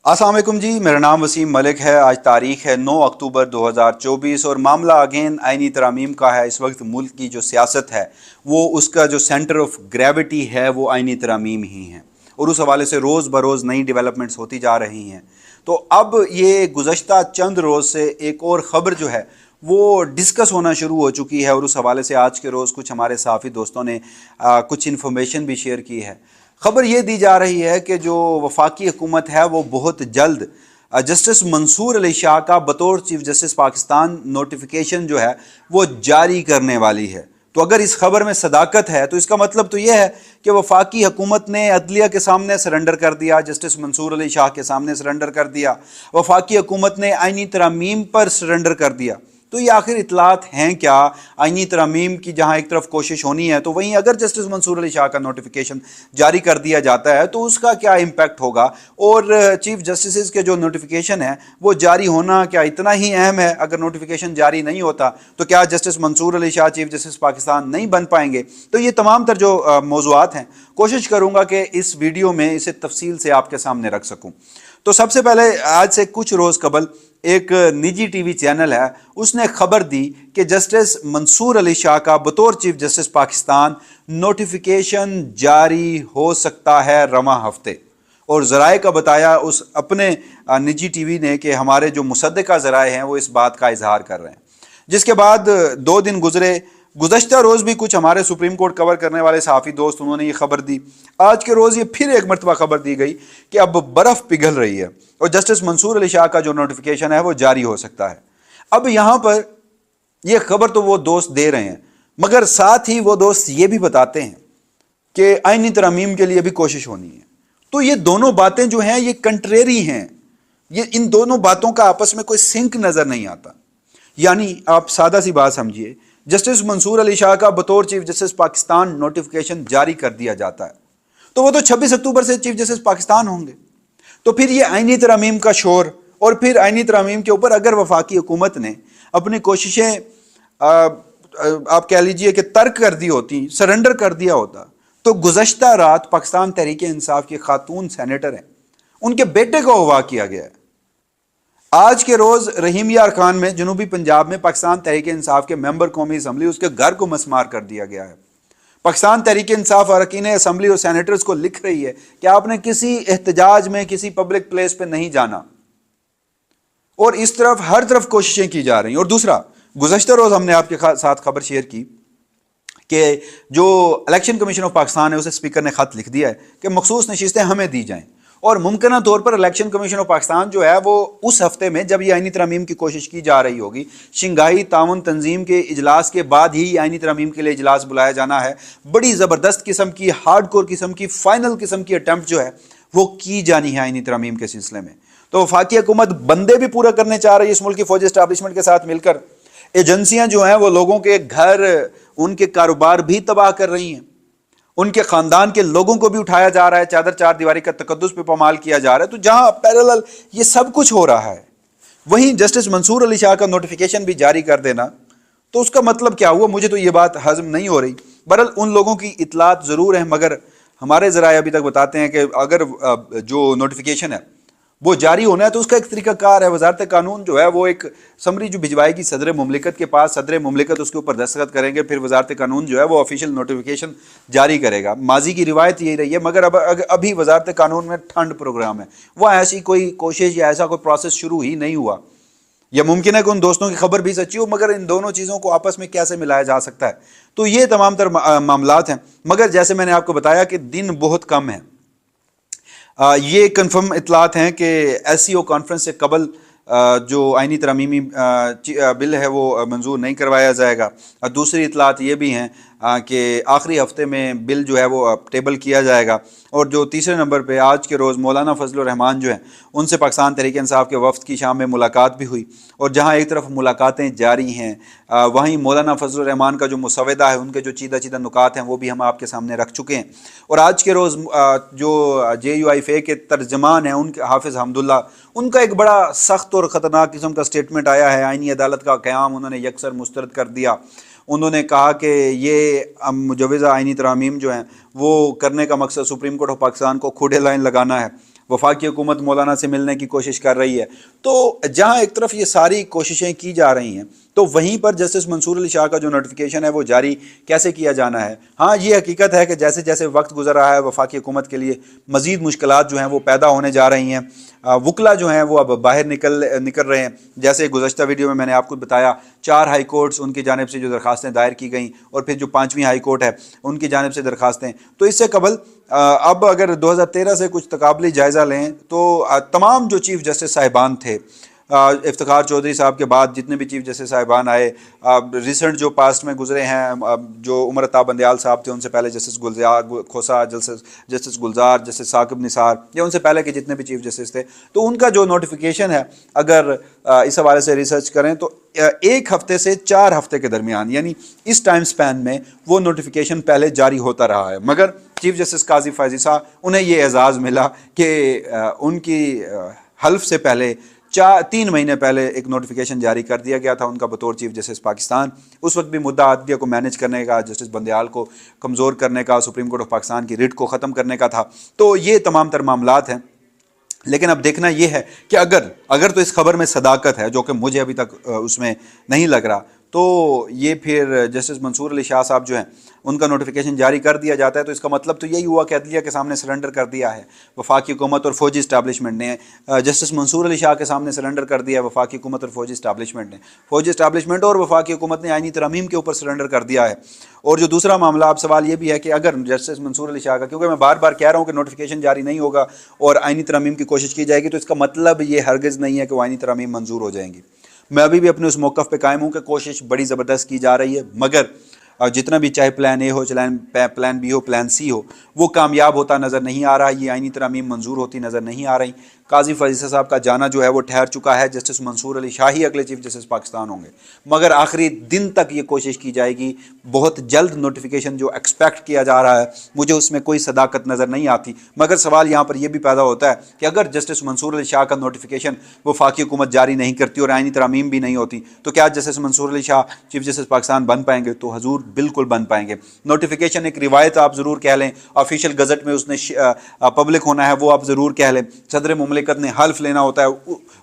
अस्सलाम वालेकुम जी, मेरा नाम वसीम मलिक है। आज तारीख है 9 अक्टूबर 2024 और मामला अगेन आइनी तरामीम का है। इस वक्त मुल्क की जो सियासत है वो उसका जो सेंटर ऑफ ग्रेविटी है वो आइनी तरामीम ही है और उस हवाले से रोज़ बरोज़ नई डेवलपमेंट्स होती जा रही हैं। तो अब ये गुज़श्ता चंद रोज़ से एक और ख़बर जो है वो डिस्कस होना शुरू हो चुकी है और उस हवाले से आज के रोज़ कुछ हमारे साफ़ी दोस्तों ने कुछ इन्फॉर्मेशन भी शेयर की है। ख़बर ये दी जा रही है कि जो वफाकी हुकूमत है वो बहुत जल्द जस्टिस मंसूर अली शाह का बतौर चीफ जस्टिस पाकिस्तान नोटिफिकेशन जो है वो जारी करने वाली है। तो अगर इस खबर में सदाकत है तो इसका मतलब तो यह है कि वफाकी हुकूमत ने अदलिया के सामने सरेंडर कर दिया, जस्टिस मंसूर अली शाह के सामने सरेंडर कर दिया, वफाकी हुकूमत ने आइनी तरामीम पर सरेंडर कर दिया। तो ये आखिर इतलात हैं क्या? आइनी तरामीम की जहाँ एक तरफ कोशिश होनी है तो वहीं अगर जस्टिस मंसूर अली शाह का नोटिफिकेशन जारी कर दिया जाता है तो उसका क्या इम्पैक्ट होगा? और चीफ जस्टिस के जो नोटिफिकेशन है वो जारी होना क्या इतना ही अहम है? अगर नोटिफिकेशन जारी नहीं होता तो क्या justice Mansoor Ali Shah chief justice Pakistan नहीं बन पाएंगे? तो ये तमाम तर जो मौज़ूआत हैं कोशिश करूँगा कि इस वीडियो में इसे तफसील से आपके सामने रख सकूँ। तो सबसे पहले आज से कुछ रोज़ कबल एक निजी टीवी चैनल है उसने खबर दी कि जस्टिस मंसूर अली शाह का बतौर चीफ जस्टिस पाकिस्तान नोटिफिकेशन जारी हो सकता है रवां हफ्ते। और ज़राए का बताया उस अपने निजी टीवी ने कि हमारे जो मुसद्दिका ज़राए हैं वो इस बात का इजहार कर रहे हैं। जिसके बाद 2 दिन गुजरे, गुज़श्ता रोज़ भी कुछ हमारे सुप्रीम कोर्ट कवर करने वाले सहाफ़ी दोस्त उन्होंने ये खबर दी। आज के रोज़ ये फिर एक मरतबा खबर दी गई कि अब बर्फ़ पिघल रही है और जस्टिस मंसूर अली शाह का जो नोटिफिकेशन है वो जारी हो सकता है। अब यहाँ पर यह खबर तो वो दोस्त दे रहे हैं मगर साथ ही वो दोस्त ये भी बताते हैं कि आइनी तरमीम के लिए भी कोशिश होनी है। तो ये दोनों बातें जो हैं ये कंट्रेरी हैं, ये इन दोनों बातों का आपस में कोई सिंक नज़र नहीं आता। यानी आप सादा सी बात समझिए, जस्टिस मंसूर अली शाह का बतौर चीफ जस्टिस पाकिस्तान नोटिफिकेशन जारी कर दिया जाता है तो वो तो 26 अक्टूबर से चीफ जस्टिस पाकिस्तान होंगे। तो फिर ये आइनी तरमीम का शोर और फिर आइनी तरमीम के ऊपर अगर वफाकी हुकूमत ने अपनी कोशिशें आप कह लीजिए कि तर्क कर दी होती, सरेंडर कर दिया होता, तो गुज़श्ता रात पाकिस्तान तहरीक इंसाफ के खातून सेनेटर हैं उनके बेटे को अगवा किया गया है। आज के रोज़ रहीम यार खान में जनूबी पंजाब में पाकिस्तान तहरीक इंसाफ के मेंबर कौमी असम्बली उसके घर को मसमार कर दिया गया है। पाकिस्तान तहरीक इंसाफ अरकान असम्बली और सेनेटर्स को लिख रही है कि आपने किसी एहतजाज में किसी पब्लिक प्लेस पे नहीं जाना और इस तरफ हर तरफ कोशिशें की जा रही हैं। और दूसरा, गुज़श्ता रोज़ हमने आपके साथ खबर शेयर की कि जो इलेक्शन कमीशन ऑफ पाकिस्तान है उसे स्पीकर ने खत लिख दिया है कि मखसूस नशिस्तें हमें दी जाएं और मुमकिन तौर पर इलेक्शन कमीशन ऑफ पाकिस्तान जो है वो उस हफ्ते में जब ये आइनी तरमीम की कोशिश की जा रही होगी, शंघाई ताउन तंजीम के इजलास के बाद ही आइनी तरमीम के लिए इजलास बुलाया जाना है। बड़ी ज़बरदस्त किस्म की, हार्ड कोर किस्म की, फाइनल किस्म की अटैम्प्ट जो है वो की जानी है आइनी तरमीम के सिलसिले में। तो वफाकी हुकूमत बंदे भी पूरा करने चाह रही है इस मुल्क की फौजी इस्टेब्लिशमेंट के साथ मिलकर। एजेंसियां जो हैं वो लोगों के घर, उनके कारोबार भी तबाह कर रही हैं, उनके खानदान के लोगों को भी उठाया जा रहा है, चादर चार दीवारी का तकद्दुस पे पामाल किया जा रहा है। तो जहां पैरेलल ये सब कुछ हो रहा है वहीं जस्टिस मंसूर अली शाह का नोटिफिकेशन भी जारी कर देना, तो उसका मतलब क्या हुआ? मुझे तो ये बात हजम नहीं हो रही। बहरहाल उन लोगों की इतलात ज़रूर है मगर हमारे ज़राए अभी तक बताते हैं कि अगर जो नोटिफिकेशन है वो जारी होना है तो उसका एक तरीकाकार है। वजारत कानून जो है वो एक समरी जो भिजवाएगी सदर मुमलिकत के पास, सदर मुमलिकत उसके ऊपर दस्तखत करेंगे, फिर वजारत कानून जो है वो ऑफिशियल नोटिफिकेशन जारी करेगा। माजी की रिवायत यही रही है मगर अब अभी वजारत कानून में ठंड प्रोग्राम है, वह ऐसी कोई कोशिश या ऐसा कोई प्रोसेस शुरू ही नहीं हुआ। यह मुमकिन है कि उन दोस्तों की खबर भी सच्ची हो मगर इन दोनों चीज़ों को आपस में कैसे मिलाया जा सकता है? तो ये तमाम तर मामलात हैं मगर जैसे मैंने आपको बताया कि दिन बहुत कम है। ये कन्फर्म इतलात हैं कि SCO कॉन्फ्रेंस से कबल जो आइनी तरमीमी बिल है वो मंजूर नहीं करवाया जाएगा। दूसरी इतलात ये भी हैं कि आखिरी हफ्ते में बिल जो है वो टेबल किया जाएगा। और जो तीसरे नंबर पे आज के रोज़ मौलाना फजलुर रहमान जो हैं उनसे पाकिस्तान तहरीक इंसाफ के वफ़द की शाम में मुलाकात भी हुई और जहाँ एक तरफ मुलाकातें जारी हैं वहीं मौलाना फजलुर रहमान का जो मुसवदा है, उनके जो चीदा चीदा नुकात हैं वो भी हम आपके सामने रख चुके हैं। और आज के रोज़ जो JUIFA के तर्जमान हैं उनके हाफिज़ हमदुल्ला, उनका एक बड़ा सख्त और ख़तरनाक किस्म का स्टेटमेंट आया है। आइनी अदालत का क़याम उन्होंने यकसर मुस्तरद कर दिया। उन्होंने कहा कि ये मुजवज़ा आइनी तरामीम जो हैं वो करने का मकसद सुप्रीम कोर्ट ऑफ पाकिस्तान को खुदे लाइन लगाना है। वफाकी हुकूमत मौलाना से मिलने की कोशिश कर रही है। तो जहाँ एक तरफ ये सारी कोशिशें की जा रही हैं, तो वहीं पर जस्टिस मंसूर अली शाह का जो नोटिफिकेशन है वो जारी कैसे किया जाना है। हाँ, ये हकीकत है कि जैसे जैसे वक्त गुजर रहा है वफाकी हुकूमत के लिए मज़ीद मुश्किलात जो हैं वो पैदा होने जा रही हैं। वकला जो हैं वो अब बाहर निकल रहे हैं। जैसे गुज़श्ता वीडियो में मैंने आपको बताया 4 हाई कोर्ट्स उनकी जानिब से जो दरखास्तें दायर की गई और फिर जो 5वीं हाई कोर्ट है उनकी जानिब से दरखास्तें। तो इससे कबल अब अगर 2013 से कुछ तकाबली जायज़ा लें तो तमाम जो चीफ़ जस्टिस साहिबान थे, इफ्तिखार चौधरी साहब के बाद जितने भी चीफ जस्टिस साहिबान आए, रिसेंट जो पास्ट में गुजरे हैं, जो उमर अता बंदयाल साहब थे, उनसे पहले जस्टिस खोसा, जस्टिस गुलजार, जस्टिस साकिब निसार, या उनसे पहले के जितने भी चीफ जस्टिस थे, तो उनका जो नोटिफिकेशन है अगर इस हवाले से रिसर्च करें तो 1 हफ्ते से 4 हफ्ते के दरमियान, यानी इस टाइम स्पैन में वो नोटिफिकेशन पहले जारी होता रहा है। मगर चीफ जस्टिस काजी फैजी साहब, उन्हें ये एजाज़ मिला कि उनकी हल्फ से पहले 3 महीने पहले एक नोटिफिकेशन जारी कर दिया गया था उनका बतौर चीफ जस्टिस पाकिस्तान। उस वक्त भी मुद्दा अदलिया को मैनेज करने का, जस्टिस बंदयाल को कमज़ोर करने का, सुप्रीम कोर्ट ऑफ पाकिस्तान की रिट को ख़त्म करने का था। तो ये तमाम तर मामलात हैं। लेकिन अब देखना यह है कि अगर तो इस खबर में सदाकत है, जो कि मुझे अभी तक उसमें नहीं लग रहा, तो ये फिर जस्टिस मंसूर अली शाह साहब जो हैं उनका नोटिफिकेशन जारी कर दिया जाता है, तो इसका मतलब तो यही हुआ कि अदलिया के सामने सरेंडर कर दिया है वफाकी हुकूमत और फौजी इस्टेब्लिशमेंट ने। जस्टिस मंसूर अली शाह के सामने सरेंडर कर दिया है वफाकी हुकूमत और फौजी इस्टेब्लिशमेंट ने। फौजी इस्टेब्लिशमेंट और वफाकी हुकूमत ने आईनी तरमीम के ऊपर सरेंडर कर दिया है। और जो दूसरा मामला, अब सवाल ये भी है कि अगर जस्टिस मंसूर अली शाह का, क्योंकि मैं बार बार कह रहा हूँ कि नोटिफिकेशन जारी नहीं होगा और आईनी तरमीम की कोशिश की जाएगी, तो इसका मतलब ये हरगिज़ नहीं है कि वो आईनी तरमीम मंजूर हो जाएंगी। मैं अभी भी अपने उस मौक़िफ़ पे कायम हूँ कि कोशिश बड़ी ज़बरदस्त की जा रही है, मगर जितना भी चाहे प्लान ए हो, चाहे प्लान बी हो, प्लान सी हो, वो कामयाब होता नज़र नहीं आ रहा। ये आईनी तरमीम मंजूर होती नज़र नहीं आ रही। काजी फजीसा साहब का जाना जो है वो ठहर चुका है। जस्टिस मंसूर अली शाह ही अगले चीफ जस्टिस पाकिस्तान होंगे, मगर आखिरी दिन तक ये कोशिश की जाएगी। बहुत जल्द नोटिफिकेशन जो एक्सपेक्ट किया जा रहा है, मुझे उसमें कोई सदाकत नज़र नहीं आती। मगर सवाल यहाँ पर यह भी पैदा होता है कि अगर जस्टिस मंसूर अली शाह का नोटिफिकेशन वफाकी हुकूमत जारी नहीं करती और आईनी तरमीम भी नहीं होती, तो क्या justice Mansoor Ali Shah chief justice Pakistan बन पाएंगे? तो हजूर बिल्कुल बन पाएंगे। नोटिफिकेशन एक रिवायत आप ज़रूर कह लें, ऑफिशियल गजट में उसने पब्लिक होना है वो आप ज़रूर कह लें, सदर मुमलिकत ने हल्फ लेना होता है,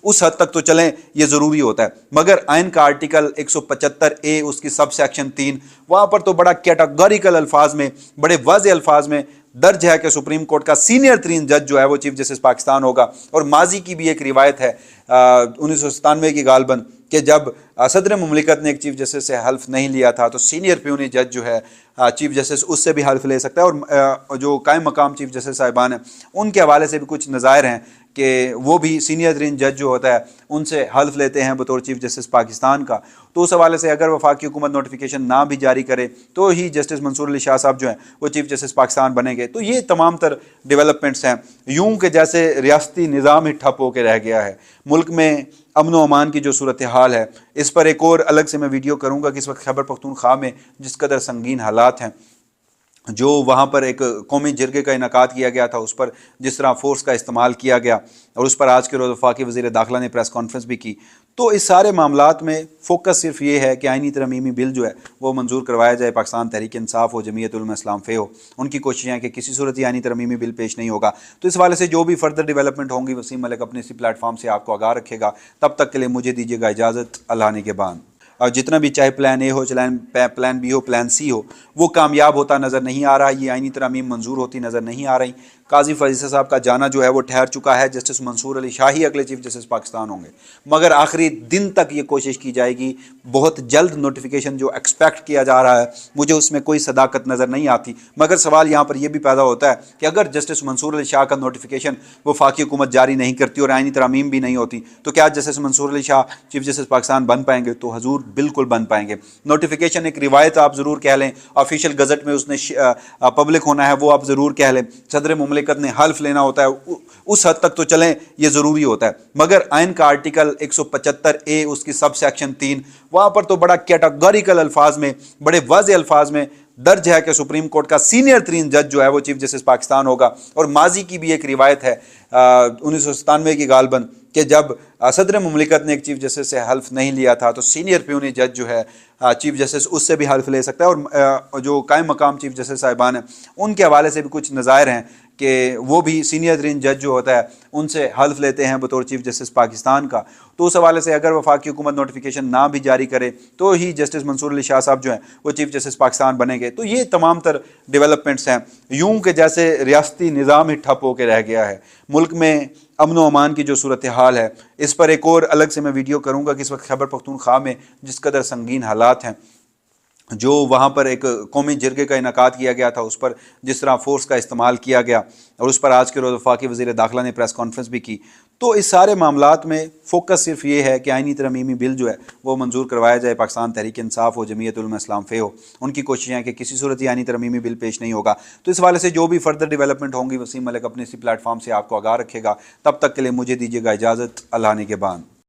उस हद तक तो चलें, ये ज़रूरी होता है। मगर आइन का आर्टिकल 175A उसकी सब सेक्शन 3, वहाँ पर तो बड़ा कैटेगोरिकल अल्फाज में, बड़े वाज़े अल्फाज में दर्ज है कि सुप्रीम कोर्ट का सीनियर तरीन जज जो है वो चीफ जस्टिस पाकिस्तान होगा। और माजी की भी एक रिवायत है 1997 की गालबन कि जब सदर मुमलिकत ने एक चीफ जस्टिस से हल्फ नहीं लिया था, तो सीनियर प्यूनी जज जो है चीफ जस्टिस उससे भी हल्फ ले सकता है। और जो कायम मकाम चीफ जस्टिस साहिबान हैं उनके हवाले से भी कुछ नज़ायर हैं कि वो भी सीनियर तरीन जज जो होता है उनसे हल्फ लेते हैं बतौर चीफ जस्टिस पाकिस्तान का। तो उस हवाले से अगर वफाकी हुकूमत नोटिफिकेशन ना भी जारी करे तो ही जस्टिस मंसूर अली शाह साहब जो हैं वो चीफ जस्टिस पाकिस्तान बनेंगे। तो ये तमाम तर डेवलपमेंट्स हैं। यूं कि जैसे रियासती निज़ाम ही ठप होकर रह गया है, मुल्क में अमन व अमान की जो सूरत हाल है, इस पर एक और अलग से मैं वीडियो करूँगा कि इस वक्त खैबर पख्तूनख्वा में जिस कदर संगीन हालात हैं, जो वहाँ पर एक कौमी जिरगे का इनकाद किया गया था, उस पर जिस तरह फोर्स का इस्तेमाल किया गया, और उस पर आज के रोज़ वफाकी वज़ीर दाखिला ने प्रेस कॉन्फ्रेंस भी की। तो इस सारे मामलात में फोकस सिर्फ ये है कि आईनी तरमीमी बिल जो है वो मंजूर करवाया जाए, पाकिस्तान तहरीक इंसाफ हो, जमीयत उलमा इस्लाम फ़े हो, उनकी कोशिशें हैं कि किसी सूरत ही आईनी तरमीमी बिल पेश नहीं होगा। तो इस वाले से जो भी फर्दर डेवलपमेंट होंगी वसीम मलिक अपने इसी प्लेटफॉर्म से आपको आगाह रखेगा। तब तक के लिए मुझे दीजिएगा इजाज़त। अल्लाह ने के बाद। और जितना भी चाहे प्लान ए हो, चाहे प्लान बी हो, प्लान सी हो, वो कामयाब होता नज़र नहीं आ रहा। ये आईनी तरमीम मंजूर होती नज़र नहीं आ रही। काजी फजीसा साहब का जाना जो है वो ठहर चुका है। जस्टिस मंसूर अली शाह ही अगले चीफ जस्टिस पाकिस्तान होंगे, मगर आखिरी दिन तक ये कोशिश की जाएगी। बहुत जल्द नोटिफिकेशन जो एक्सपेक्ट किया जा रहा है, मुझे उसमें कोई सदाकत नज़र नहीं आती। मगर सवाल यहाँ पर यह भी पैदा होता है कि अगर जस्टिस मंसूर अली शाह का नोटिफिकेशन वफाकी हुकूमत जारी नहीं करती और आईनी तरमीम भी नहीं होती, तो क्या justice Mansoor Ali Shah chief justice Pakistan बन पाएंगे? तो हजूर बिल्कुल बन पाएंगे। नोटिफिकेशन एक रिवायत आप ज़रूर कह लें, ऑफिशियल गजट में उसने पब्लिक होना है वो आप ज़रूर कह लें, सदर मुमलिकत ने हल्फ लेना होता है, उस हद तक तो चलें, ये ज़रूरी होता है। मगर आइन का आर्टिकल 175A उसकी सब सेक्शन 3, वहाँ पर तो बड़ा कैटेगोरिकल अल्फाज में, बड़े वाज़े अल्फाज में दर्ज है कि सुप्रीम कोर्ट का सीनियर तरीन जज जो है वो चीफ जस्टिस पाकिस्तान होगा। और माजी की भी एक रिवायत है 1997 की गालबन कि जब सदर मुमलिकत ने एक चीफ जस्टिस से हल्फ नहीं लिया था तो सीनियर प्यूनी जज जो है चीफ जस्टिस उससे भी हल्फ ले सकता है। और जो कायम मकाम चीफ जस्टिस साहिबान हैं उनके हवाले से भी कुछ नज़ायर हैं कि वो भी सीनियर तरीन जज जो होता है उनसे हल्फ लेते हैं बतौर चीफ जस्टिस पाकिस्तान का। तो उस हवाले से अगर वफाकी हुकूमत नोटिफिकेशन ना भी जारी करे तो ही जस्टिस मंसूर अली शाह साहब जो हैं वो चीफ जस्टिस पाकिस्तान बनेंगे। तो ये तमाम तर डेवलपमेंट्स हैं। यूं के जैसे रियासती निज़ाम ही ठप होकर रह गया है, मुल्क में अमन व अमान की जो सूरत हाल है इस पर एक और अलग से मैं वीडियो करूँगा कि इस वक्त खैबर पख्तूनख्वा में जिस कदर संगीन हालात हैं, जो वहाँ पर एक कौमी जिरगे का इनकाद किया गया था उस पर जिस तरह फोर्स का इस्तेमाल किया गया और उस पर आज के रोज़ वफाकी वज़ीर दाखिला ने प्रेस कॉन्फ्रेंस भी की। तो इस सारे मामलात में फ़ोकस सिर्फ ये है कि आइनी तरमीमी बिल जो है वो मंजूर करवाया जाए। पाकिस्तान तहरीक इंसाफ हो, जमीयत उलमा इस्लाम फ़े हो, उनकी कोशिशें हैं कि किसी सूरत ही आइनी तरमीमी बिल पेश नहीं होगा। तो इस वाले से जो भी फर्दर डेवलपमेंट होंगी वसीम मलिक अपने इसी प्लेटफॉर्म से आपको आगाह रखेगा। तब तक के लिए मुझे दीजिएगा इजाज़त। अल्लाह ने के बाद।